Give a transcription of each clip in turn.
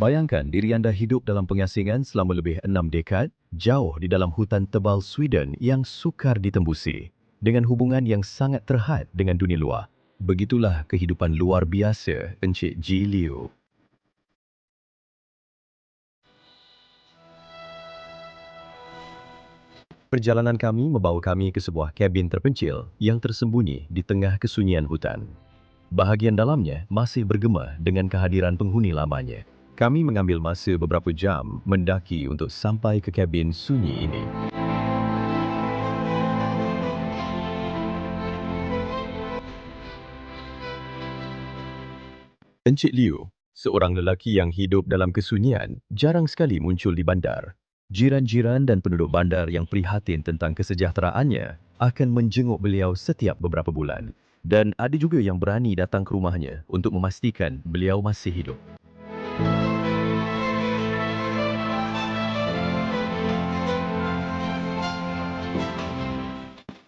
Bayangkan diri anda hidup dalam pengasingan selama lebih 6 dekad, jauh di dalam hutan tebal Sweden yang sukar ditembusi, dengan hubungan yang sangat terhad dengan dunia luar. Begitulah kehidupan luar biasa Encik Ji Liu. Perjalanan kami membawa kami ke sebuah kabin terpencil yang tersembunyi di tengah kesunyian hutan. Bahagian dalamnya masih bergema dengan kehadiran penghuni lamanya. Kami mengambil masa beberapa jam mendaki untuk sampai ke kabin sunyi ini. Encik Liu, seorang lelaki yang hidup dalam kesunyian, jarang sekali muncul di bandar. Jiran-jiran dan penduduk bandar yang prihatin tentang kesejahteraannya akan menjenguk beliau setiap beberapa bulan. Dan ada juga yang berani datang ke rumahnya untuk memastikan beliau masih hidup.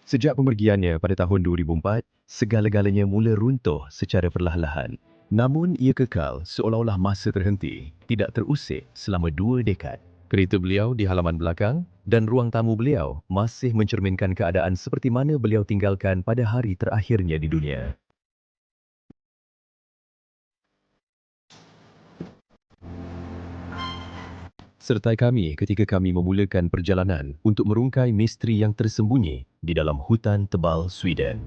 Sejak pemergiannya pada tahun 2004, segala-galanya mula runtuh secara perlahan-lahan. Namun ia kekal seolah-olah masa terhenti, tidak terusik selama 2 dekad. Kereta beliau di halaman belakang dan ruang tamu beliau masih mencerminkan keadaan seperti mana beliau tinggalkan pada hari terakhirnya di dunia. Sertai kami ketika kami memulakan perjalanan untuk merungkai misteri yang tersembunyi di dalam hutan tebal Sweden.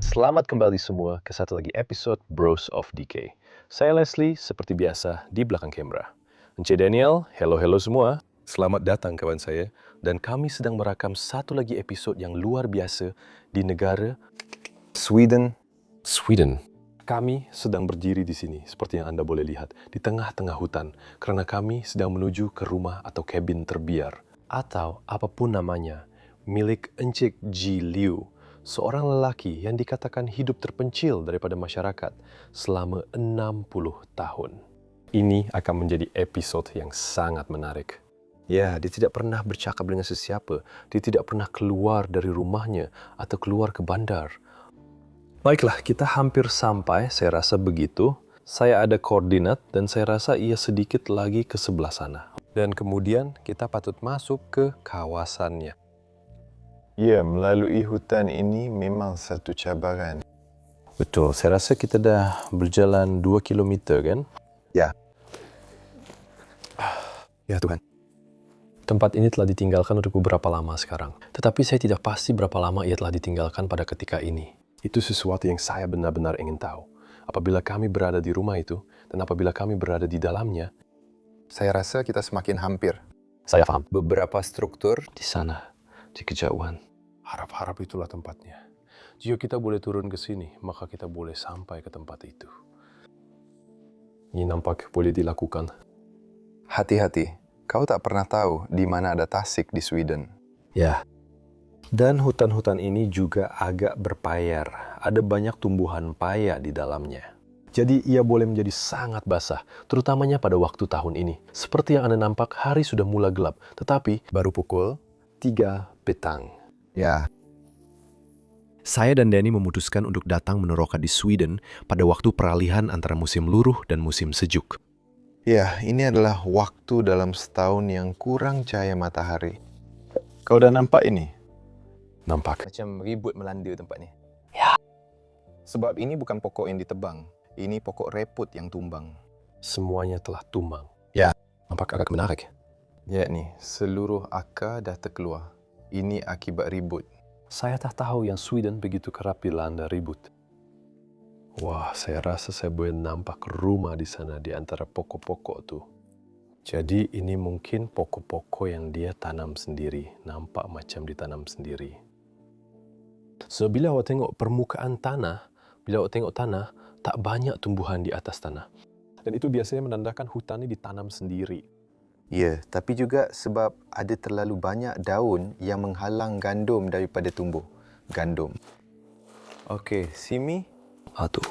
Selamat kembali semua ke satu lagi episode Bros of DK. Saya Leslie, seperti biasa, di belakang kamera. Encik Daniel, hello semua. Selamat datang kawan saya. Dan kami sedang merakam satu lagi episod yang luar biasa di negara Sweden. Kami sedang berdiri di sini, seperti yang Anda boleh lihat, di tengah-tengah hutan, kerana kami sedang menuju ke rumah atau kabin terbiar, atau apapun namanya, milik Encik Ji Liu, seorang lelaki yang dikatakan hidup terpencil daripada masyarakat selama 60 tahun. Ini akan menjadi episod yang sangat menarik. Ya, dia tidak pernah bercakap dengan sesiapa, dia tidak pernah keluar dari rumahnya atau keluar ke bandar. Baiklah, kita hampir sampai, saya rasa begitu. Saya ada koordinat dan saya rasa ia sedikit lagi ke sebelah sana. Dan kemudian kita patut masuk ke kawasannya. Ya, melalui hutan ini memang satu cabaran. Betul, saya rasa kita dah berjalan 2 kilometer kan? Ya. Ya Tuhan. Tempat ini telah ditinggalkan untuk beberapa lama sekarang. Tetapi saya tidak pasti berapa lama ia telah ditinggalkan pada ketika ini. Itu sesuatu yang saya benar-benar ingin tahu. Apabila kami berada di rumah itu, dan apabila kami berada di dalamnya, Saya rasa kita semakin hampir. saya faham. Beberapa struktur. Di sana, di kejauhan. Harap-harap itulah tempatnya. Jika kita boleh turun ke sini, maka kita boleh sampai ke tempat itu. Ini nampak boleh dilakukan. Hati-hati, kau tak pernah tahu di mana ada tasik di Sweden. Ya. Dan hutan-hutan ini juga agak berpayar. Ada banyak tumbuhan paya di dalamnya. Jadi ia boleh menjadi sangat basah, terutamanya pada waktu tahun ini. Seperti yang Anda nampak, hari sudah mulai gelap, tetapi baru pukul 3 petang. Ya, Saya dan Danny memutuskan untuk datang menerokat di Sweden pada waktu peralihan antara musim luruh dan musim sejuk. ya, ini adalah waktu dalam setahun yang kurang cahaya matahari. Kau dah nampak ini? Nampak. Macam ribut melanda tempat ni. Ya. Sebab ini bukan pokok yang ditebang. Ini pokok reput yang tumbang. Semuanya telah tumbang. Ya. Nampak agak menarik. Ya ni, seluruh akar dah terkeluar. Ini akibat ribut. Saya tak tahu yang Sweden begitu kerap dilanda ribut. Wah, saya rasa saya boleh nampak rumah di sana di antara pokok-pokok tu. Jadi ini mungkin pokok-pokok yang dia tanam sendiri. Nampak macam ditanam sendiri. So, bila awak tengok permukaan tanah, bila awak tengok tanah, tak banyak tumbuhan di atas tanah. Dan itu biasanya menandakan hutan ini ditanam sendiri. Ya, tapi juga sebab ada terlalu banyak daun yang menghalang gandum daripada tumbuh. Gandum. Okey, Simi. Aduh.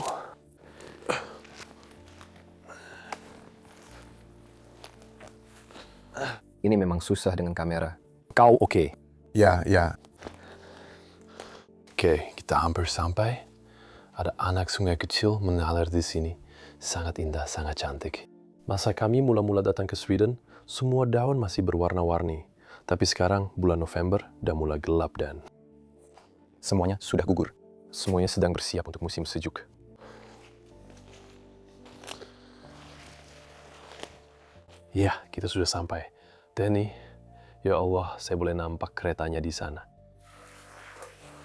Ini memang susah dengan kamera. Kau okey? Ya. Okey, Kita hampir sampai. Ada anak sungai kecil mengalir di sini. Sangat indah, sangat cantik. Masa kami mula-mula datang ke Sweden, semua daun masih berwarna-warni. Tapi sekarang bulan November dan mulai gelap dan Semuanya sudah gugur. semuanya sedang bersiap untuk musim sejuk. Ya, kita sudah sampai. Danny, ya Allah, saya boleh nampak keretanya di sana.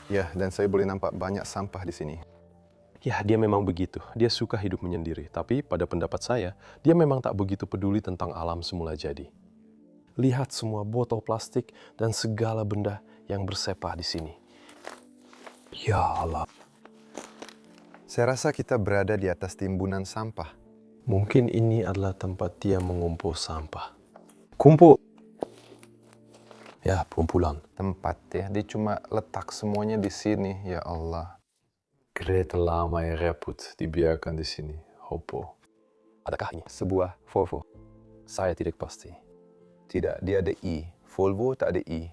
Ya, dan saya boleh nampak banyak sampah di sini. Ya, dia memang begitu. Dia suka hidup menyendiri. Tapi pada pendapat saya, dia memang tak begitu peduli tentang alam semula jadi. Lihat semua botol plastik dan segala benda yang bersepah di sini. Ya Allah. Saya rasa kita berada di atas timbunan sampah. Mungkin ini adalah tempat dia mengumpul sampah. Kumpul! Ya, kumpulan. Tempat ya, dia cuma letak semuanya di sini, ya Allah. Kereta lama yang repot dibiarkan di sini. Hopo. Adakah ini Sebuah Volvo. saya tidak pasti. Tidak, dia ada I. Volvo tak ada I.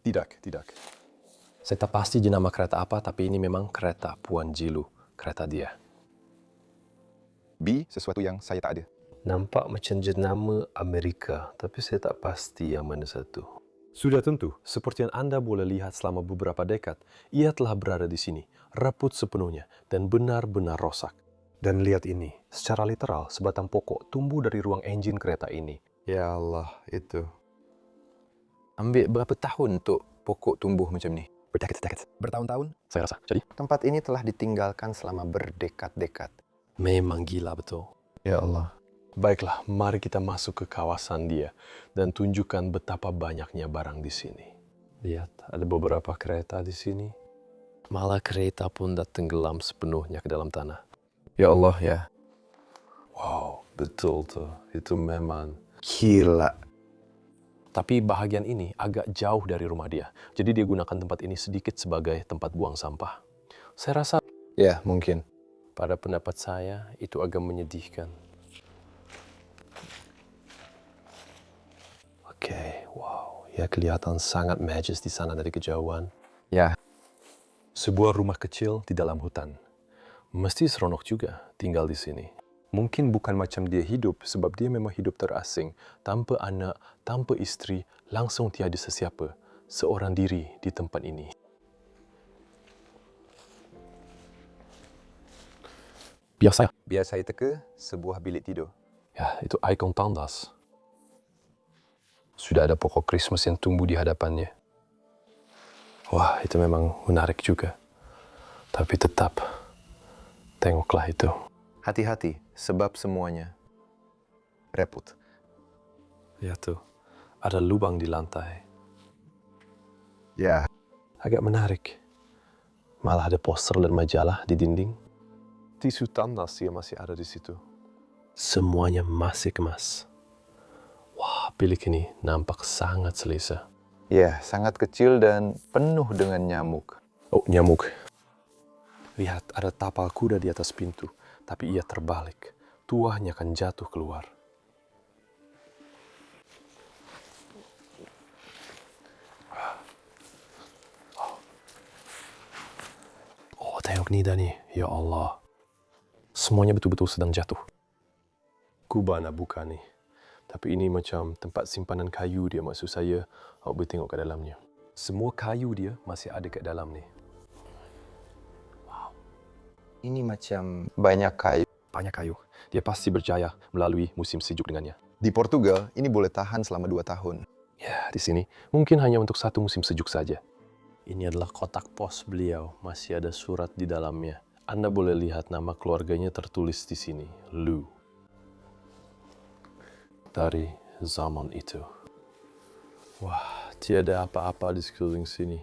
Tidak. Saya tak pasti jenama kereta apa, tapi ini memang kereta Puan Jilu. Kereta dia. B, sesuatu yang saya tak ada. Nampak macam jenama Amerika, tapi saya tak pasti yang mana satu. Sudah tentu, seperti yang Anda boleh lihat selama beberapa dekad, ia telah berada di sini, reput sepenuhnya, dan benar-benar rosak. Dan lihat ini, secara literal, sebatang pokok tumbuh dari ruang enjin kereta ini. Ya Allah, itu. Ambil berapa tahun untuk pokok tumbuh macam ni? Berdekat-dekat. Bertahun-tahun? Saya rasa. Jadi, Tempat ini telah ditinggalkan selama berdekad-dekad. memang gila betul. Ya Allah. Baiklah, mari kita masuk ke kawasan dia dan tunjukkan betapa banyaknya barang di sini. Lihat, ada beberapa kereta di sini. Malah kereta pun dah tenggelam sepenuhnya ke dalam tanah. Ya Allah, ya. Wow, betul tuh. Itu memang. Gila. Tapi bahagian ini agak jauh dari rumah dia. Jadi dia gunakan tempat ini sedikit sebagai tempat buang sampah. Saya rasa, Ya, mungkin. pada pendapat saya, itu agak menyedihkan. Oke, wow. Ya kelihatan sangat majes di sana dari kejauhan. Ya. Sebuah rumah kecil di dalam hutan. Mesti seronok juga tinggal di sini. Mungkin bukan macam dia hidup sebab dia memang hidup terasing, tanpa anak, tanpa istri, langsung tiada sesiapa, seorang diri di tempat ini. Biar saya teka sebuah bilik tidur. Ya, itu ikon tandas. Sudah ada pokok Christmas yang tumbuh di hadapannya. Wah, itu memang menarik juga. Tapi tetap, tengoklah itu. Hati-hati, sebab semuanya repot. Ya tuh, ada lubang di lantai. Ya. Agak menarik. Malah ada poster dan majalah di dinding. Tisu tandas yang masih ada di situ. Semuanya masih kemas. Wah, bilik ini nampak sangat selesa. Ya, sangat kecil dan penuh dengan nyamuk. Oh, nyamuk. Lihat, ada tapal kuda di atas pintu, tapi ia terbalik. Tuahnya akan jatuh keluar. Oh, tengok nih Dani. Ya Allah. Semuanya betul-betul sedang jatuh. Kubana bukan nih. Tapi ini macam tempat simpanan kayu dia, maksud saya. Awak boleh tengok ke dalamnya. Semua kayu dia masih ada kat dalam ni. Ini macam banyak kayu. Banyak kayu. Dia pasti berjaya melalui musim sejuk dengannya. Di Portugal, ini boleh tahan selama 2 tahun. Ya, di sini mungkin hanya untuk satu musim sejuk saja. Ini adalah kotak pos beliau. Masih ada surat di dalamnya. Anda boleh lihat nama keluarganya tertulis di sini. Lu. Dari zaman itu. Wah, tiada apa-apa di sekeliling sini.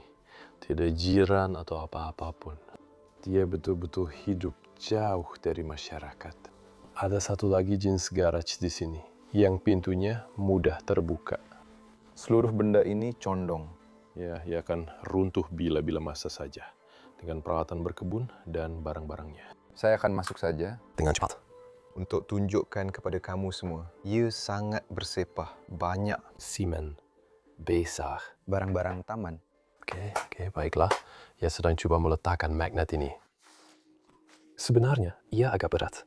Tiada jiran atau apa-apa pun. Dia betul-betul hidup jauh dari masyarakat. Ada satu lagi jenis garage di sini, yang pintunya mudah terbuka. Seluruh benda ini condong. Ya, ia akan runtuh bila-bila masa saja. Dengan peralatan berkebun dan barang-barangnya. Saya akan masuk saja Dengan cepat. untuk tunjukkan kepada kamu semua. Ia sangat bersepah, banyak Simen. Besar. barang-barang taman. Oke, baiklah. Ia sedang coba meletakkan magnet ini. Sebenarnya, ia agak berat.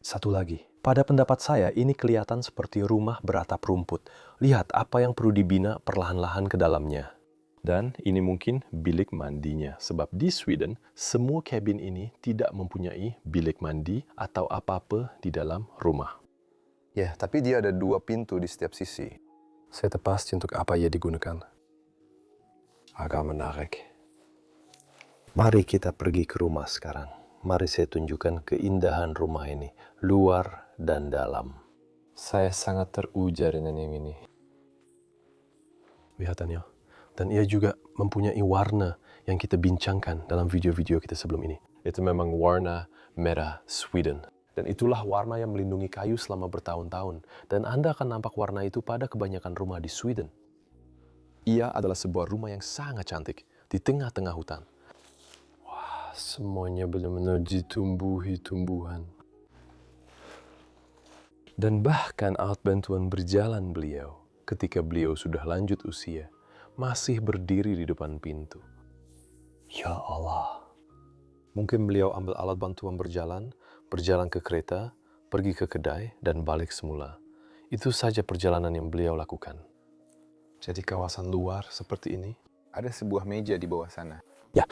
Satu lagi. Pada pendapat saya, ini kelihatan seperti rumah beratap rumput. Lihat apa yang perlu dibina perlahan-lahan ke dalamnya. Dan ini mungkin bilik mandinya. Sebab di Sweden, semua kabin ini tidak mempunyai bilik mandi atau apa-apa di dalam rumah. Ya, tapi dia ada 2 pintu di setiap sisi. Saya tak pasti untuk apa ia digunakan. Agak menarik. Mari kita pergi ke rumah sekarang. Mari saya tunjukkan keindahan rumah ini, luar dan dalam. Saya sangat terujar dengan yang ini. Lihatannya. Dan ia juga mempunyai warna yang kita bincangkan dalam video-video kita sebelum ini. Itu memang warna merah Sweden. Dan itulah warna yang melindungi kayu selama bertahun-tahun. Dan Anda akan nampak warna itu pada kebanyakan rumah di Sweden. Ia adalah sebuah rumah yang sangat cantik di tengah-tengah hutan. Wah, semuanya benar-benar ditumbuhi tumbuhan. Dan bahkan alat bantuan berjalan beliau, ketika beliau sudah lanjut usia, masih berdiri di depan pintu. Ya Allah. Mungkin beliau ambil alat bantuan berjalan ke kereta, pergi ke kedai, dan balik semula. Itu saja perjalanan yang beliau lakukan. Jadi kawasan luar seperti ini. Ada sebuah meja di bawah sana. Ya.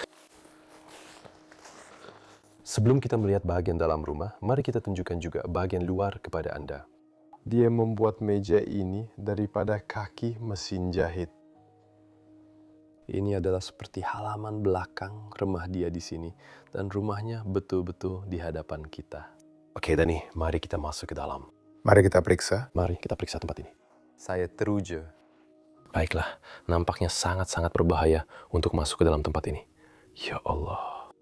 Sebelum kita melihat bagian dalam rumah, mari kita tunjukkan juga bagian luar kepada Anda. Dia membuat meja ini daripada kaki mesin jahit. Ini adalah seperti halaman belakang rumah dia di sini. Dan rumahnya betul-betul di hadapan kita. Oke, Dani, mari kita masuk ke dalam. Mari kita periksa. Mari kita periksa tempat ini. Saya teruja. Baiklah, nampaknya sangat-sangat berbahaya untuk masuk ke dalam tempat ini. Ya Allah.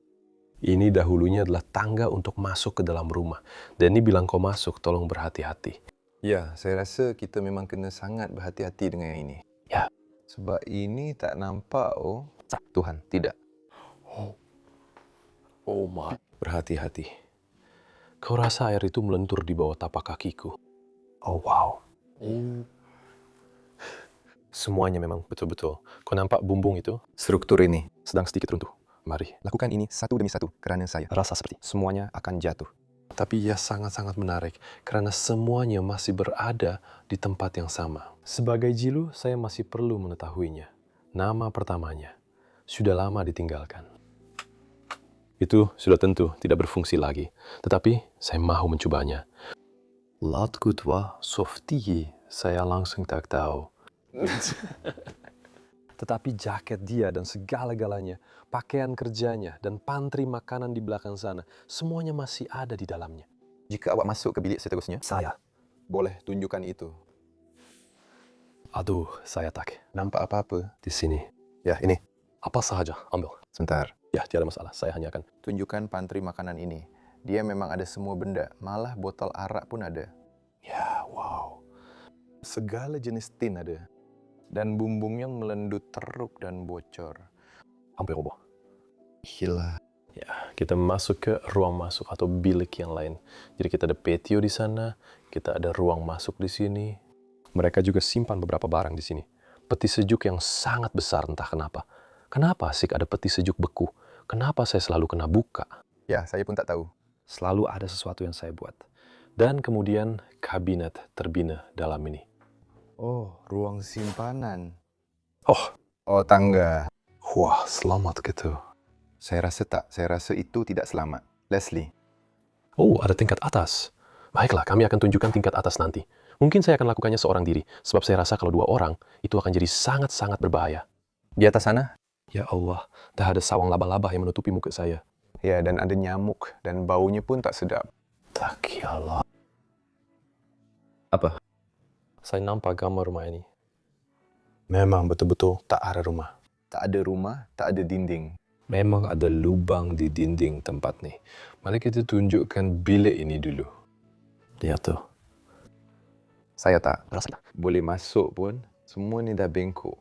Ini dahulunya adalah tangga untuk masuk ke dalam rumah. Dani bilang kau masuk, tolong berhati-hati. Ya, saya rasa kita memang kena sangat berhati-hati dengan yang ini. Ya. Sebab ini tak nampak, Tuhan, tidak. Oh my. Berhati-hati. Kau rasa air itu melentur di bawah tapak kakiku. Oh wow. Semuanya memang betul-betul. Kau nampak bumbung itu? Struktur ini. Sedang sedikit runtuh. Mari. Lakukan ini satu demi satu, kerana saya Rasa seperti. semuanya akan jatuh. Tapi ia sangat-sangat menarik karena semuanya masih berada di tempat yang sama. Sebagai Jilu, saya masih perlu mengetahuinya. Nama pertamanya sudah lama ditinggalkan. Itu sudah tentu tidak berfungsi lagi. Tetapi saya mahu mencobanya. Latkutwa softi, saya langsung tak tahu. Tetapi jaket dia dan segala-galanya, pakaian kerjanya, dan pantry makanan di belakang sana, semuanya masih ada di dalamnya. Jika awak masuk ke bilik seterusnya, Saya. boleh tunjukkan itu. Aduh, saya tak. Nampak apa-apa? Di sini. Ya, ini. Apa sahaja, ambil. Sebentar. Ya, tiada masalah. Saya hanya akan. Tunjukkan pantry makanan ini. Dia memang ada semua benda. Malah botol arak pun ada. Ya, wow. Segala jenis tin ada. Dan bumbungnya melendut teruk dan bocor. Hampir roboh. Gila. Ya, kita masuk ke ruang masuk atau bilik yang lain. Jadi kita ada patio di sana, kita ada ruang masuk di sini. Mereka juga simpan beberapa barang di sini. Peti sejuk yang sangat besar entah kenapa. Kenapa sih ada peti sejuk beku? Kenapa saya selalu kena buka? Ya, saya pun tak tahu. Selalu ada sesuatu yang saya buat. Dan kemudian kabinet terbina dalam ini. Oh, ruang simpanan. Oh, Oh, tangga. wah, selamat gitu. Saya rasa tak. Saya rasa itu tidak selamat. Leslie. Oh, ada tingkat atas. Baiklah, kami akan tunjukkan tingkat atas nanti. Mungkin saya akan lakukannya seorang diri, sebab saya rasa kalau 2 orang, itu akan jadi sangat-sangat berbahaya. Di atas sana? Ya Allah, dah ada sawang laba-laba yang menutupi muka saya. Ya, dan ada nyamuk. Dan baunya pun tak sedap. Tak, ya Allah. Apa? Saya nampak gambar rumah ini. Memang betul-betul tak ada rumah. Tak ada rumah, tak ada dinding. Memang ada lubang di dinding tempat nih. Mari kita tunjukkan bilik ini dulu. Lihat tuh. Saya tak. Rasa tak? Boleh masuk pun, semua ni dah bengkok.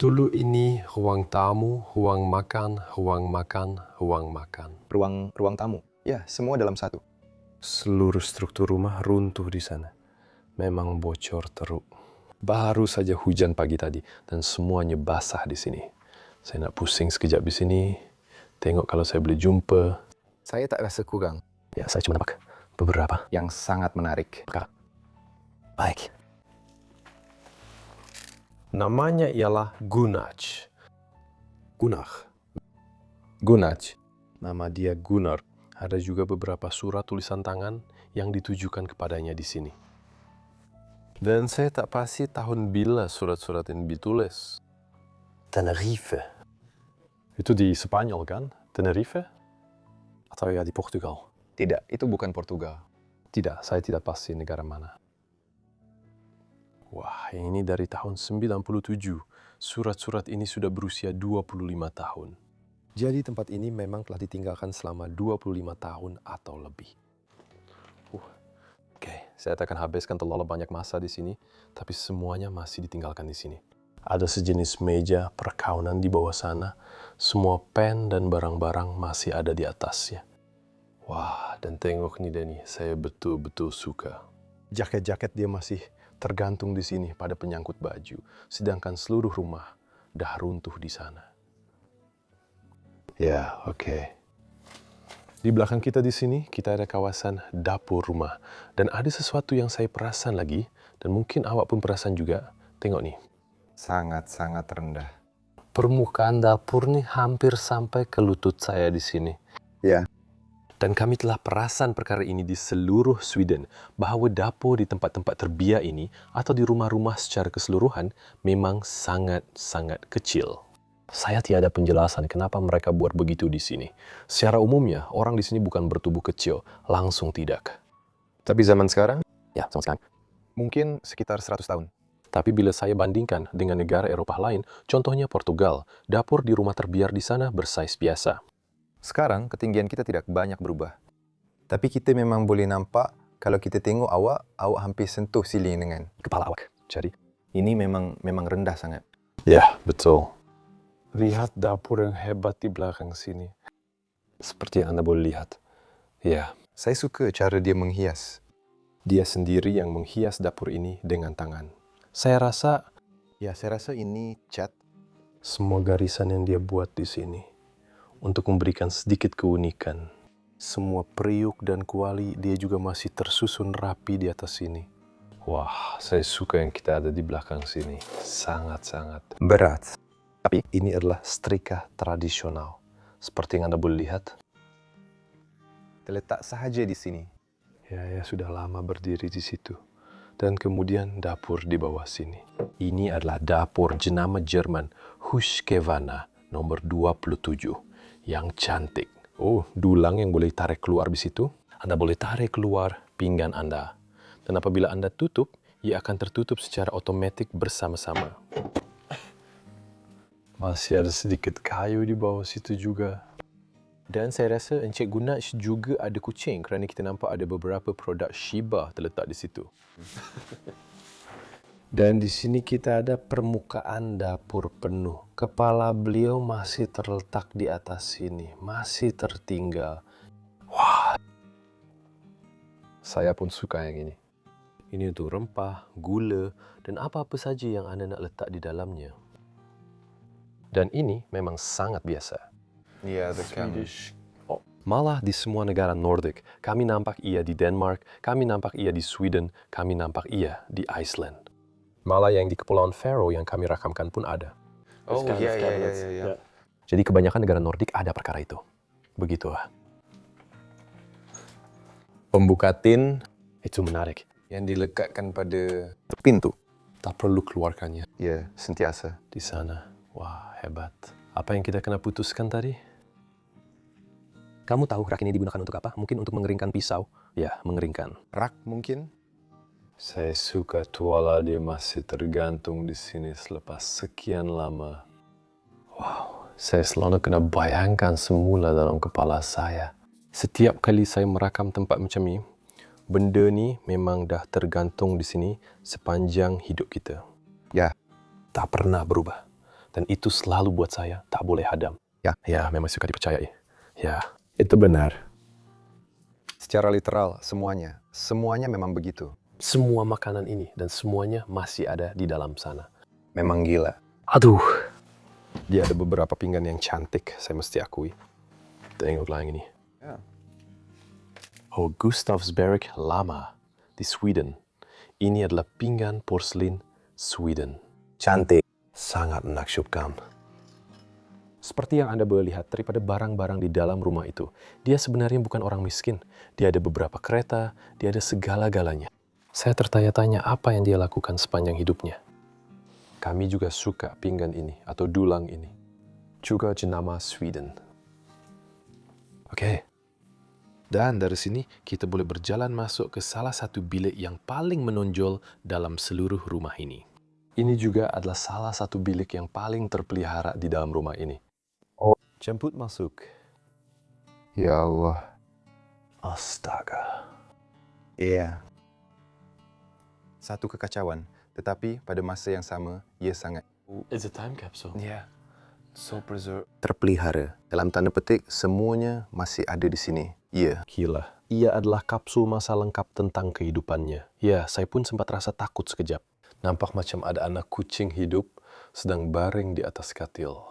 Dulu ini ruang tamu, ruang makan, ruang makan, ruang makan. Ruang tamu? Ya, semua dalam satu. Seluruh struktur rumah runtuh di sana. Memang bocor teruk. Baru saja hujan pagi tadi dan semuanya basah di sini. Saya nak pusing sekejap di sini. Tengok kalau saya boleh jumpa. Saya tak rasa kurang. Ya, saya cuma nampak beberapa. Yang sangat menarik. Baik. Namanya ialah Gunnar. Gunnar. Nama dia Gunnar. Ada juga beberapa surat tulisan tangan yang ditujukan kepadanya di sini. Dan saya tak pasti tahun bila surat-surat ini ditulis. Tenerife. Itu di Spanyol kan? Tenerife? Atau ya di Portugal? Tidak, itu bukan Portugal. Tidak, saya tidak pasti negara mana. Wah, yang ini dari tahun 97. Surat-surat ini sudah berusia 25 tahun. Jadi tempat ini memang telah ditinggalkan selama 25 tahun atau lebih. Oke, saya tak akan habiskan terlalu banyak masa di sini, tapi semuanya masih ditinggalkan di sini. Ada sejenis meja perkawinan di bawah sana, semua pen dan barang-barang masih ada di atasnya. Wah, dan tengok nih Denny, saya betul-betul suka. Jaket-jaket dia masih tergantung di sini pada penyangkut baju, sedangkan seluruh rumah dah runtuh di sana. Ya, oke. Di belakang kita di sini, kita ada kawasan dapur rumah. Dan ada sesuatu yang saya perasan lagi, dan mungkin awak pun perasan juga. Tengok nih. Sangat-sangat rendah. Permukaan dapur nih hampir sampai ke lutut saya di sini. Ya. Dan kami telah perasan perkara ini di seluruh Sweden, bahwa dapur di tempat-tempat terbiak ini, atau di rumah-rumah secara keseluruhan, memang sangat-sangat kecil. Saya tiada penjelasan kenapa mereka buat begitu di sini. Secara umumnya, orang di sini bukan bertubuh kecil, langsung tidak. Tapi zaman sekarang? Ya, sama sekali. Mungkin sekitar 100 tahun. Tapi bila saya bandingkan dengan negara Eropa lain, contohnya Portugal, dapur di rumah terbiar di sana bersaiz biasa. Sekarang ketinggian kita tidak banyak berubah. Tapi kita memang boleh nampak kalau kita tengok awak hampir sentuh siling dengan Kepala awak. Jadi, ini memang rendah sangat. ya, betul. Lihat dapur yang hebat di belakang sini. Seperti yang Anda boleh lihat. Ya, Saya suka cara dia menghias. dia sendiri yang menghias dapur ini dengan tangan. Saya rasa Ya, saya rasa ini cat. semua garisan yang dia buat di sini untuk memberikan sedikit keunikan. Semua periuk dan kuali dia juga masih tersusun rapi di atas sini. Wah, saya suka yang kita ada di belakang sini. Sangat-sangat. Berat. Tapi ini adalah setrika tradisional. Seperti yang Anda boleh lihat. Terletak sahaja di sini. Ya, sudah lama berdiri di situ. Dan kemudian dapur di bawah sini. Ini adalah dapur jenama Jerman Husqvarna nomor 27. Yang cantik. Oh, dulang yang boleh tarik keluar di situ. Anda boleh tarik keluar pinggan Anda. Dan apabila Anda tutup, ia akan tertutup secara otomatis bersama-sama. Masih ada sedikit kayu di bawah situ juga. Dan saya rasa Encik Gunnar juga ada kucing kerana kita nampak ada beberapa produk Shiba terletak di situ. Dan di sini kita ada permukaan dapur penuh. Kepala beliau masih terletak di atas sini, masih tertinggal. Wah, saya pun suka yang ini. Ini untuk rempah, gula, dan apa-apa saja yang Anda nak letak di dalamnya. Dan ini memang sangat biasa. Ya, Malah di semua negara Nordik, kami nampak ia di Denmark, kami nampak ia di Sweden, kami nampak ia di Iceland. Malah yang di Kepulauan Faroe yang kami rakamkan pun ada. Oh, ya. Jadi kebanyakan negara Nordik ada perkara itu. Begitulah. Pembuka tin itu menarik. Yang dilekatkan pada pintu. Tak perlu keluarkannya Ya, sentiasa. di sana. Wah, hebat. Apa yang kita kena putuskan tadi? Kamu tahu rak ini digunakan untuk apa? Mungkin untuk mengeringkan pisau. Ya, mengeringkan. Rak mungkin? Saya suka tuala dia masih tergantung di sini selepas sekian lama. Wow, saya selalu kena bayangkan semula dalam kepala saya. Setiap kali saya merakam tempat macam ni, benda ni memang dah tergantung di sini sepanjang hidup kita. Ya. Tak pernah berubah. Dan itu selalu buat saya tak boleh hadam. Ya, memang suka dipercayai. Ya, itu benar. Secara literal, semuanya memang begitu. semua makanan ini dan semuanya masih ada di dalam sana. Memang gila. Aduh. Dia ada beberapa pinggan yang cantik, saya mesti akui. Tengoklah yang ini. Oh, Gustavsberg Lama di Sweden. Ini adalah pinggan porselin Sweden. Cantik. Sangat menakjubkan. Seperti yang Anda boleh lihat daripada barang-barang di dalam rumah itu, dia sebenarnya bukan orang miskin. Dia ada beberapa kereta, dia ada segala-galanya. Saya tertanya-tanya apa yang dia lakukan sepanjang hidupnya. Kami juga suka pinggan ini atau dulang ini. Juga jenama Sweden. Oke. Dan dari sini kita boleh berjalan masuk ke salah satu bilik yang paling menonjol dalam seluruh rumah ini. Ini juga adalah salah satu bilik yang paling terpelihara di dalam rumah ini. Jemput masuk. Ya Allah. Astaga. Iya. Satu kekacauan, tetapi pada masa yang sama, ia sangat It's a time capsule. Yeah. So preserved. Terpelihara. Dalam tanda petik, semuanya masih ada di sini. Ya. Gila. Ia adalah kapsul masa lengkap tentang kehidupannya. Ya, saya pun sempat rasa takut sekejap. Nampak macam ada anak kucing hidup sedang baring di atas katil.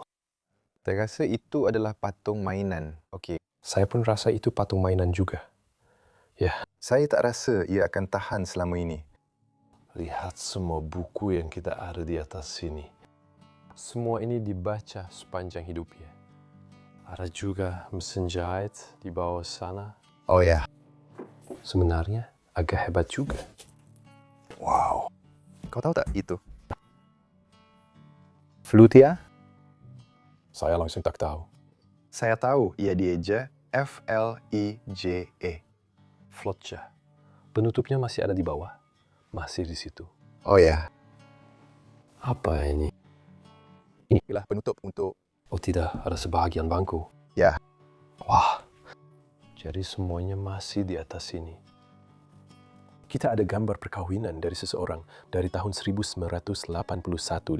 Saya rasa itu adalah patung mainan. Okey. Saya pun rasa itu patung mainan juga. Ya, Saya tak rasa ia akan tahan selama ini. lihat semua buku yang kita ada di atas sini. Semua ini dibaca sepanjang hidupnya. Ada juga mesin jahit di bawah sana. Oh ya. Sebenarnya agak hebat juga. Wow. Kau tahu tak itu? Flutia? Saya langsung tak tahu. Saya tahu ia dieja F-L-I-J-E. Flotja. Penutupnya masih ada di bawah. Masih di situ. Oh ya. Apa ini? Inilah penutup untuk... Oh tidak, ada sebahagian bangku. Ya. Wah. Jadi semuanya masih di atas sini. Kita ada gambar perkawinan dari seseorang dari tahun 1981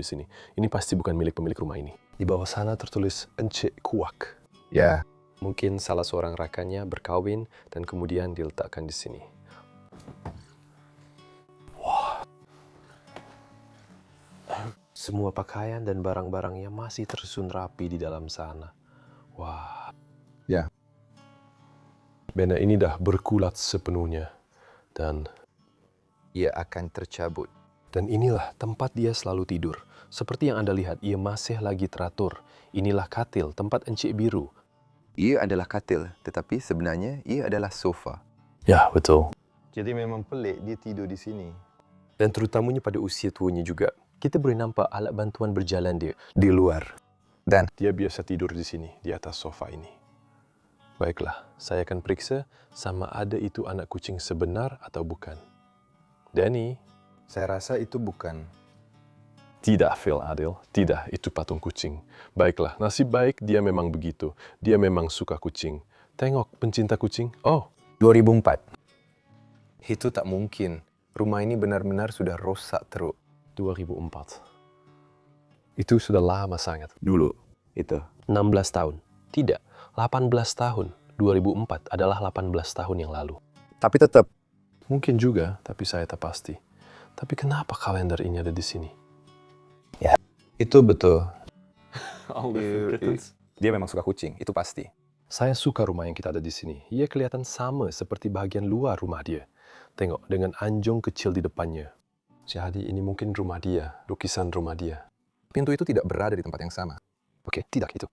di sini. Ini pasti bukan milik pemilik rumah ini. Di bawah sana tertulis Encik Kuak. Ya. Mungkin salah seorang rakannya berkawin dan kemudian diletakkan di sini. Wah. Semua pakaian dan barang-barangnya masih tersusun rapi di dalam sana. Wah. Ya. Benda ini dah berkulat sepenuhnya. Dan Ia akan tercabut. inilah tempat dia selalu tidur. Seperti yang Anda lihat, ia masih lagi teratur. Inilah katil, tempat Encik Biru. Ia adalah katil, tetapi sebenarnya ia adalah sofa. Ya, betul. Jadi memang pelik dia tidur di sini. Dan terutamanya pada usia tuanya juga. Kita boleh nampak alat bantuan berjalan dia di luar. Dan Dia biasa tidur di sini, di atas sofa ini. Baiklah, saya akan periksa sama ada itu anak kucing sebenar atau bukan. Danny. saya rasa itu bukan. Tidak, Phil Adil. Tidak, itu patung kucing. Baiklah, nasib baik dia memang begitu. Dia memang suka kucing. Tengok, pencinta kucing. Oh, 2004. Itu tak mungkin. Rumah ini benar-benar sudah rosak teruk. 2004. Itu sudah lama sangat. Dulu. Itu. 16 tahun. Tidak, 18 tahun. 2004 adalah 18 tahun yang lalu. Tapi tetap. Mungkin juga, tapi saya tak pasti. Tapi kenapa kalender ini ada di sini? Itu betul. Iya. Dia memang suka kucing, itu pasti. Saya suka rumah yang kita ada di sini. Ia kelihatan sama seperti bahagian luar rumah dia. Tengok, dengan anjing kecil di depannya. Jadi ini mungkin rumah dia, lukisan rumah dia. Pintu itu tidak berada di tempat yang sama. Oke, tidak itu.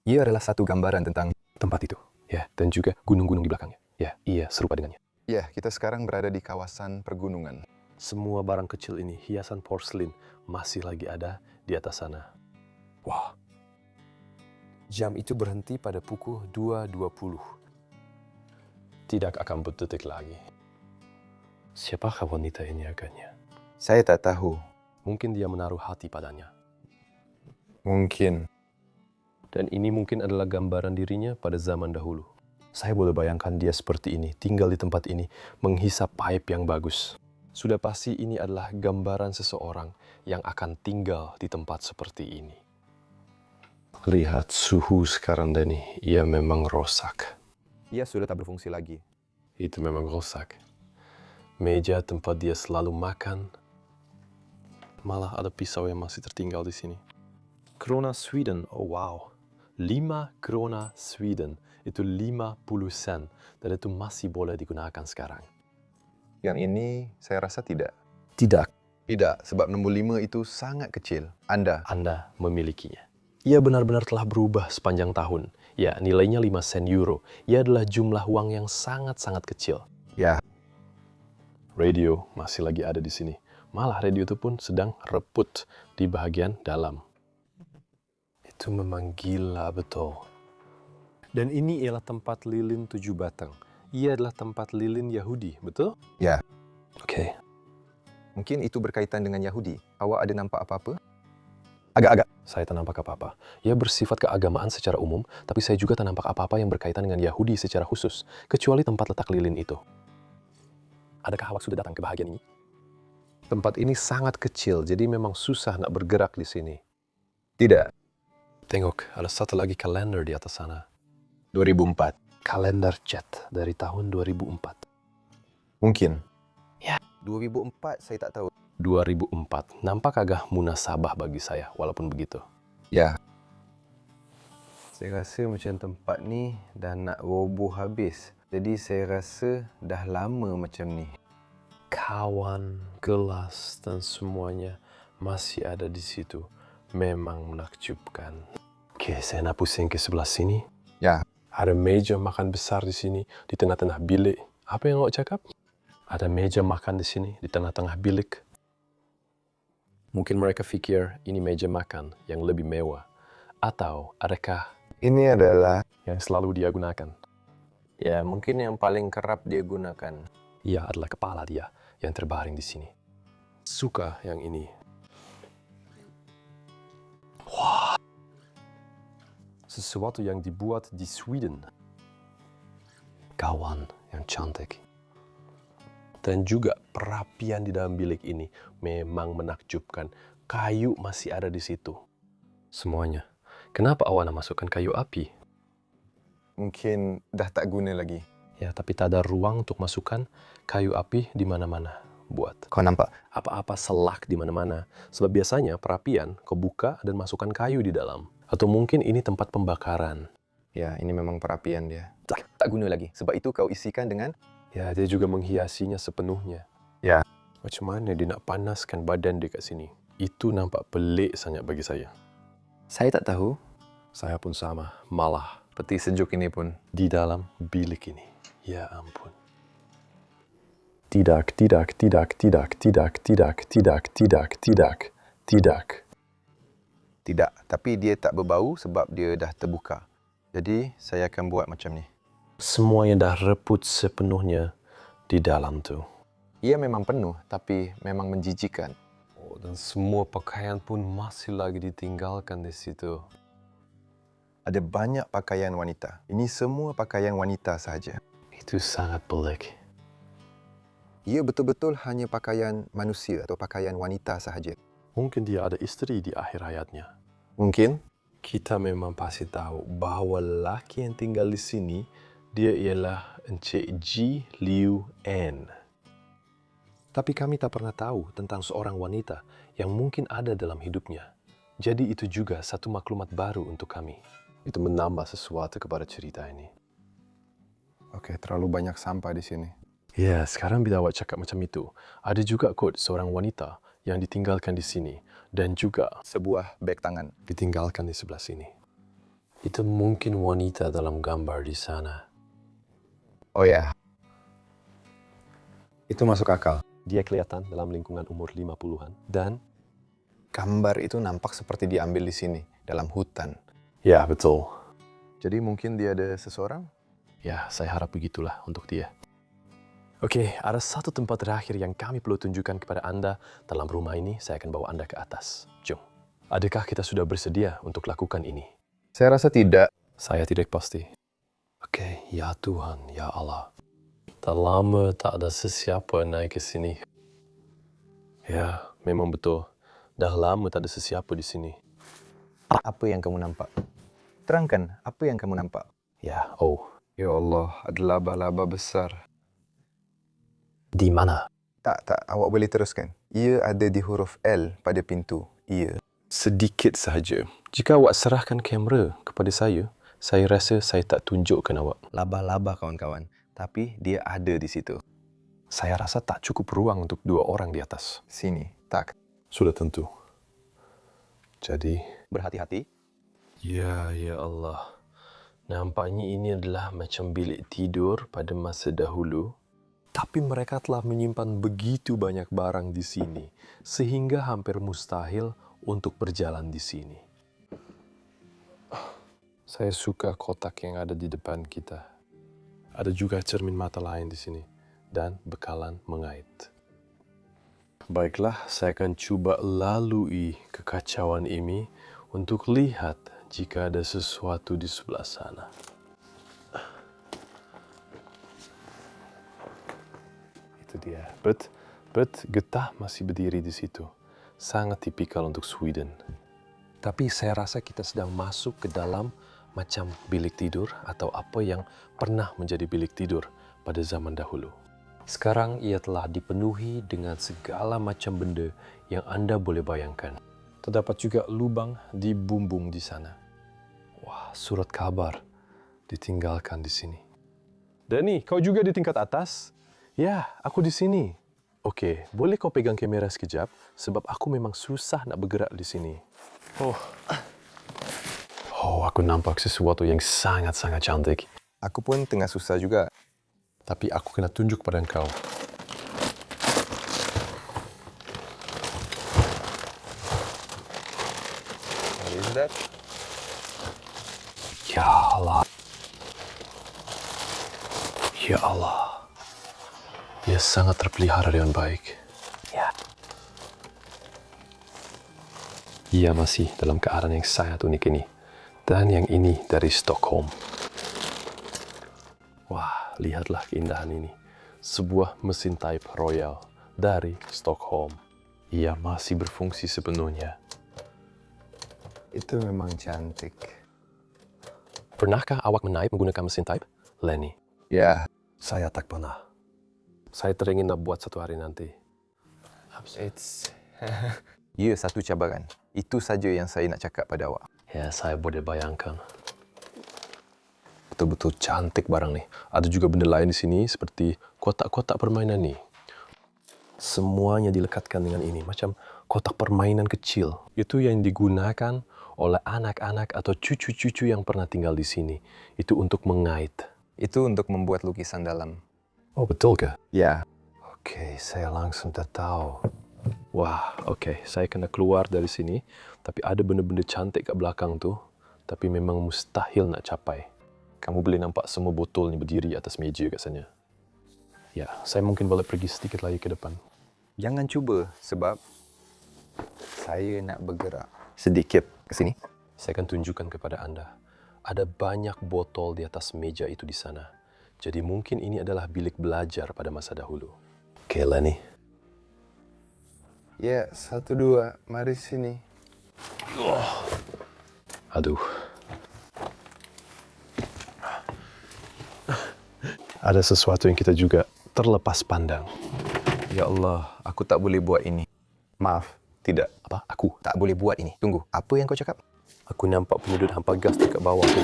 Ia adalah satu gambaran tentang... Tempat itu. Ya, dan juga gunung-gunung di belakangnya. Ya, iya, serupa dengannya. Ya, kita sekarang berada di kawasan pergunungan. Semua barang kecil ini, hiasan porselin, masih lagi ada di atas sana. Wah. Jam itu berhenti pada pukul 2.20. Tidak akan berdetik lagi. Siapakah wanita ini agaknya? Saya tak tahu. Mungkin dia menaruh hati padanya. Mungkin. Dan ini mungkin adalah gambaran dirinya pada zaman dahulu. Saya boleh bayangkan dia seperti ini, tinggal di tempat ini, menghisap pipe yang bagus. Sudah pasti ini adalah gambaran seseorang yang akan tinggal di tempat seperti ini. Lihat suhu sekarang, Danny. Ia memang rosak. Ia sudah tak berfungsi lagi. Itu memang rosak. Meja tempat dia selalu makan. Malah ada pisau yang masih tertinggal di sini. Krona Sweden, oh wow. 5 krona Sweden, itu 50 sen. Dan itu masih boleh digunakan sekarang. Yang ini saya rasa tidak. Tidak, Tidak, sebab nombor 5 itu sangat kecil. Anda. Anda memilikinya. Ia benar-benar telah berubah sepanjang tahun. Ya, nilainya 5 sen euro. Ia adalah jumlah uang yang sangat-sangat kecil. Ya, Radio masih lagi ada di sini. Malah radio itu pun sedang reput di bagian dalam. Itu memang gila betul. Dan ini ialah tempat lilin 7 batang. Ia adalah tempat lilin Yahudi, betul? Ya. Oke. mungkin itu berkaitan dengan Yahudi. Awak ada nampak apa-apa? Agak-agak. Saya tak nampak apa-apa. Ia bersifat keagamaan secara umum, tapi saya juga tak nampak apa-apa yang berkaitan dengan Yahudi secara khusus, kecuali tempat letak lilin itu. Adakah awak sudah datang ke bahagian ini? Tempat ini sangat kecil, jadi memang susah nak bergerak di sini. Tidak. Tengok, ada satu lagi kalender di atas sana. 2004. Kalender cat dari tahun 2004. Mungkin. Ya. 2004 saya tak tahu. 2004. Nampak agak munasabah bagi saya, walaupun begitu. Ya. Saya rasa macam tempat ni dah nak roboh habis. Jadi saya rasa dah lama macam ni. Kawan, gelas, dan semuanya masih ada di situ. Memang menakjubkan. Oke, saya nak pusing ke sebelah sini. Ya. Ada meja makan besar di sini, di tengah-tengah bilik. Apa yang awak cakap? Ada meja makan di sini, di tengah-tengah bilik. Mungkin mereka fikir ini meja makan yang lebih mewah. Atau adakah Ini adalah yang selalu dia gunakan? ya mungkin yang paling kerap dia gunakan. Ia adalah kepala dia yang terbaring di sini. Suka yang ini. Wah. Sesuatu yang dibuat di Sweden. Kawan yang cantik. Dan juga perapian di dalam bilik ini memang menakjubkan. Kayu masih ada di situ. Semuanya. Kenapa awak nak masukkan kayu api? Mungkin dah tak guna lagi. Ya, tapi tak ada ruang untuk masukkan kayu api di mana-mana. Buat Kau nampak? apa-apa selak di mana-mana. Sebab biasanya perapian kau buka dan masukkan kayu di dalam. Atau mungkin ini tempat pembakaran. Ya, ini memang perapian dia. Tak guna lagi. Sebab itu kau isikan dengan Ya, dia juga menghiasinya sepenuhnya. Ya. Macam mana dia nak panaskan badan dia kat sini? Itu nampak pelik sangat bagi saya. Saya tak tahu. Saya pun sama. Malah Peti sejuk ini pun. di dalam bilik ini. Ya ampun. Tidak, tidak, tidak, tidak, tidak, tidak, tidak, tidak, tidak, tidak. Tidak. Tapi dia tak berbau sebab dia dah terbuka. Jadi, saya akan buat macam ni. Semuanya dah reput sepenuhnya di dalam tu. Ia memang penuh, tapi memang menjijikan. Oh, dan semua pakaian pun masih lagi ditinggalkan di situ. Ada banyak pakaian wanita. Ini semua pakaian wanita sahaja. Itu sangat pelik. Ia betul-betul hanya pakaian manusia atau pakaian wanita sahaja. Mungkin dia ada istri di akhir hayatnya. Mungkin. Kita memang pasti tahu bahawa lelaki yang tinggal di sini, dia ialah Encik Ji Liu N. Tapi kami tak pernah tahu tentang seorang wanita yang mungkin ada dalam hidupnya. Jadi itu juga satu maklumat baru untuk kami. Itu menambah sesuatu kepada cerita ini. Okey, terlalu banyak sampah di sini. Ya, sekarang bila awak cakap macam itu, ada juga kot seorang wanita yang ditinggalkan di sini dan juga Sebuah beg tangan. ditinggalkan di sebelah sini. Itu mungkin wanita dalam gambar di sana. Oh ya. Itu masuk akal. Dia kelihatan dalam lingkungan umur 50-an dan Gambar itu nampak seperti diambil di sini, dalam hutan. ya, betul. Jadi mungkin dia ada seseorang? Ya, saya harap begitulah untuk dia. Oke, ada satu tempat terakhir yang kami perlu tunjukkan kepada Anda dalam rumah ini. Saya akan bawa Anda ke atas. Jom. Adakah kita sudah bersedia untuk lakukan ini? Saya rasa tidak. Saya tidak pasti. Oke, ya Tuhan, ya Allah. Dah lama tak ada sesiapa naik ke sini. Ya, memang betul. Dah lama tak ada sesiapa di sini. Apa yang kamu nampak? Terangkan, apa yang kamu nampak? Ya, oh. Ya Allah, ada laba-laba besar. Di mana? Tak, awak boleh teruskan. Ia ada di huruf L pada pintu. Ia. Sedikit sahaja. Jika awak serahkan kamera kepada saya rasa saya tak tunjukkan awak. Laba-laba kawan-kawan. Tapi dia ada di situ. Saya rasa tak cukup ruang untuk 2 orang di atas. Sini. Tak. Sudah tentu. Jadi, Berhati-hati. Ya Allah. Nampaknya ini adalah macam bilik tidur pada masa dahulu. tapi mereka telah menyimpan begitu banyak barang di sini, sehingga hampir mustahil untuk berjalan di sini. Saya suka kotak yang ada di depan kita. Ada juga cermin mata lain di sini, dan bekalan mengait. Baiklah, saya akan coba lalui kekacauan ini untuk lihat jika ada sesuatu di sebelah sana. Itu dia. But getah masih berdiri di situ. Sangat tipikal untuk Sweden. Tapi saya rasa kita sedang masuk ke dalam macam bilik tidur atau apa yang pernah menjadi bilik tidur pada zaman dahulu. Sekarang ia telah dipenuhi dengan segala macam benda yang Anda boleh bayangkan. Terdapat juga lubang di bumbung di sana. Wah, surat kabar ditinggalkan di sini. Danny, kau juga di tingkat atas? Ya, aku di sini. Oke, boleh kau pegang kamera sekejap? Sebab aku memang susah nak bergerak di sini. Oh, aku nampak sesuatu yang sangat-sangat cantik. Aku pun tengah susah juga. Tapi aku kena tunjuk pada engkau. What is that? Ya Allah. Ya Allah. Ia sangat terpelihara dengan baik. Ya. Ia masih dalam keadaan yang sangat unik ini. Dan yang ini dari Stockholm. Wah, lihatlah keindahan ini. Sebuah mesin type Royal dari Stockholm. Ia masih berfungsi sepenuhnya. Itu memang cantik. Pernahkah awak menaip menggunakan mesin type, Lenny? Ya, Saya tak pernah. Saya teringin nak buat satu hari nanti. ia satu cabaran. Itu saja yang saya nak cakap pada awak. Ya, saya boleh bayangkan. Betul-betul cantik barang ni. Ada juga benda lain di sini seperti kotak-kotak permainan ni. Semuanya dilekatkan dengan ini, macam kotak permainan kecil. Itu yang digunakan oleh anak-anak atau cucu-cucu yang pernah tinggal di sini. Itu untuk mengait. Itu untuk membuat lukisan dalam. Oh, betul ke? Ya, Okey, saya langsung dah tahu. Wah, okey. Saya kena keluar dari sini. Tapi ada benda-benda cantik kat belakang tu. Tapi memang mustahil nak capai. Kamu boleh nampak semua botol ni berdiri atas meja kat sana. Ya, saya mungkin boleh pergi sedikit lagi ke depan. jangan cuba sebab saya nak bergerak sedikit ke sini. Saya akan tunjukkan kepada anda. Ada banyak botol di atas meja itu di sana. Jadi mungkin ini adalah bilik belajar pada masa dahulu. Okey, Lenny. Ya, 1, 2, mari sini. Aduh. Ada sesuatu yang kita juga terlepas pandang. Ya Allah, aku tak boleh buat ini. Maaf, tidak. Apa? Aku? Tak boleh buat ini. Tunggu, apa yang kau cakap? Aku nampak penyedut hampa gas dekat bawah tu.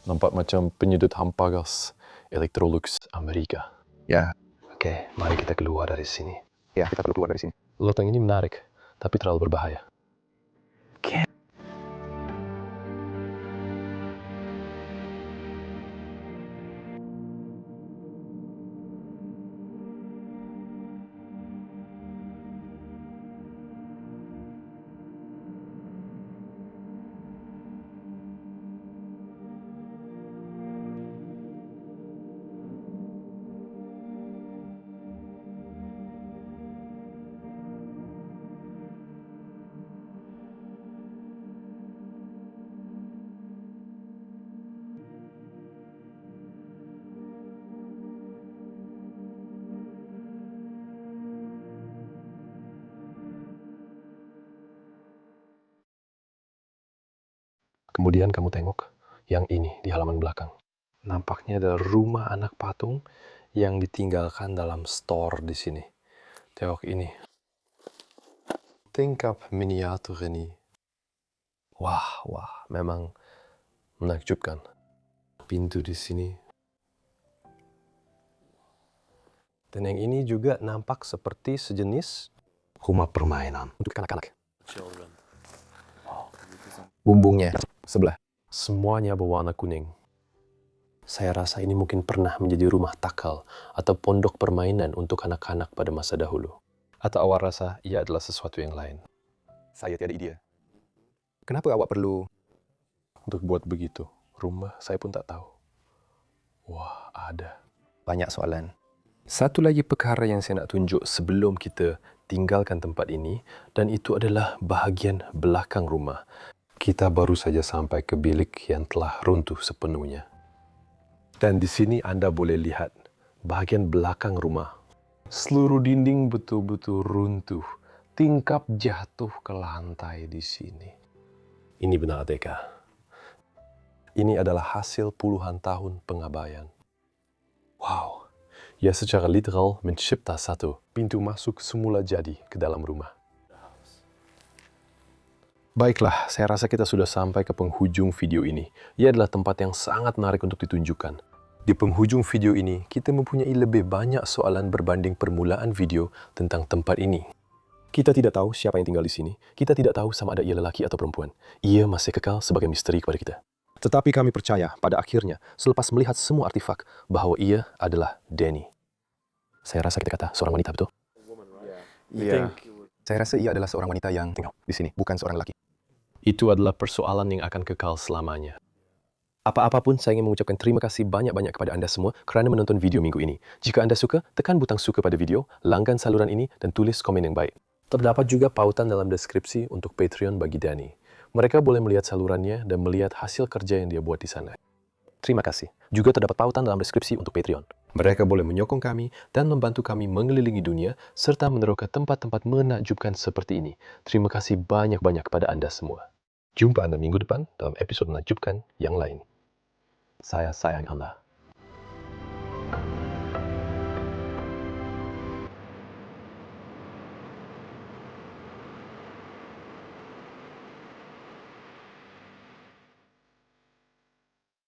Nampak macam penyedut hampa gas Electrolux Amerika. Ya, Okey, mari kita keluar dari sini. ya, kita perlu keluar dari sini. Loteng ini menarik, tapi terlalu berbahaya. Kemudian kamu tengok yang ini di halaman belakang. Nampaknya ada rumah anak patung yang ditinggalkan dalam store di sini. Tengok ini. Tingkap miniatur ini. Wah, memang menakjubkan. Pintu di sini. Dan yang ini juga nampak seperti sejenis rumah permainan untuk anak-anak. Bumbungnya sebelah. Semuanya berwarna kuning. Saya rasa ini mungkin pernah menjadi rumah takal atau pondok permainan untuk anak-anak pada masa dahulu. Atau awak rasa ia adalah sesuatu yang lain? Saya tiada idea. Kenapa awak perlu? Untuk buat begitu, rumah saya pun tak tahu. Wah, ada. Banyak soalan. Satu lagi perkara yang saya nak tunjuk sebelum kita tinggalkan tempat ini, dan itu adalah bahagian belakang rumah. Kita baru saja sampai ke bilik yang telah runtuh sepenuhnya. Dan di sini Anda boleh lihat bahagian belakang rumah. Seluruh dinding betul-betul runtuh. Tingkap jatuh ke lantai di sini. Ini benar Adeka. Ini adalah hasil puluhan tahun pengabaian. Wow. Ia secara literal mencipta satu pintu masuk semula jadi ke dalam rumah. Baiklah, saya rasa kita sudah sampai ke penghujung video ini. Ia adalah tempat yang sangat menarik untuk ditunjukkan. Di penghujung video ini, kita mempunyai lebih banyak soalan berbanding permulaan video tentang tempat ini. Kita tidak tahu siapa yang tinggal di sini. Kita tidak tahu sama ada ia lelaki atau perempuan. Ia masih kekal sebagai misteri kepada kita. Tetapi kami percaya pada akhirnya, selepas melihat semua artifak, bahwa ia adalah Danny. Saya rasa kita kata seorang wanita, betul? Ya. Saya rasa ia adalah seorang wanita yang tinggal di sini, bukan seorang lelaki. Itu adalah persoalan yang akan kekal selamanya. Apa-apapun, saya ingin mengucapkan terima kasih banyak-banyak kepada anda semua kerana menonton video minggu ini. Jika anda suka, tekan butang suka pada video, langgan saluran ini, dan tulis komen yang baik. Terdapat juga pautan dalam deskripsi untuk Patreon bagi Danny. Mereka boleh melihat salurannya dan melihat hasil kerja yang dia buat di sana. Terima kasih. Juga terdapat pautan dalam deskripsi untuk Patreon. Mereka boleh menyokong kami dan membantu kami mengelilingi dunia serta meneroka tempat-tempat menakjubkan seperti ini. Terima kasih banyak-banyak kepada anda semua. Jumpa anda minggu depan dalam episod menakjubkan yang lain. Saya sayang anda.